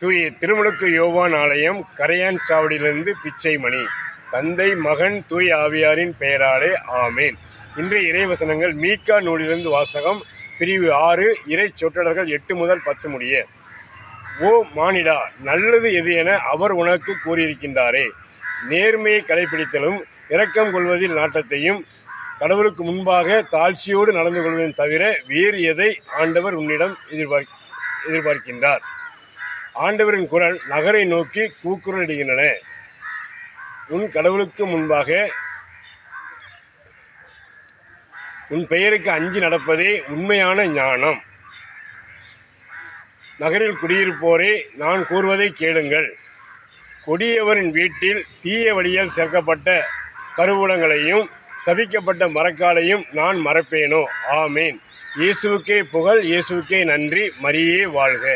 தூய திருமுழுக்கு யோவான் ஆலயம், கரையான் சாவடியிலிருந்து பிச்சைமணி. தந்தை, மகன், தூய ஆவியாரின் பெயராலே ஆமேன். இன்றைய இறைவசனங்கள் மீகா நூலிலிருந்து வாசகம். பிரிவு 6, இறை சொற்றொடர்கள் 8 முதல் 10 முடிய. ஓ மானிடா, நல்லது எது என அவர் உனக்கு கூறியிருக்கின்றாரே. நேர்மையை கடைப்பிடித்தலும் இரக்கம் கொள்வதில் நாட்டத்தையும் கடவுளுக்கு முன்பாக தாழ்ச்சியோடு நடந்து கொள்வதையும் தவிர வேறு எதை ஆண்டவர் உன்னிடம் எதிர்பார்க்கின்றார்? ஆண்டவரின் குரல் நகரை நோக்கி கூக்குரலிடுகின்றன. உன் கடவுளுக்கு முன்பாக உன் பெயருக்கு அஞ்சி நடப்பதே உண்மையான ஞானம். நகரில் குடியிருப்போரே, நான் கூறுவதை கேளுங்கள். கொடியவரின் வீட்டில் தீய வழியால் சேர்க்கப்பட்ட கருவூலங்களையும் சபிக்கப்பட்ட மரக்காலையும் நான் மறப்பேனோ? ஆமேன். இயேசுவுக்கே புகழ், இயேசுவுக்கே நன்றி. மரியே வாழ்க.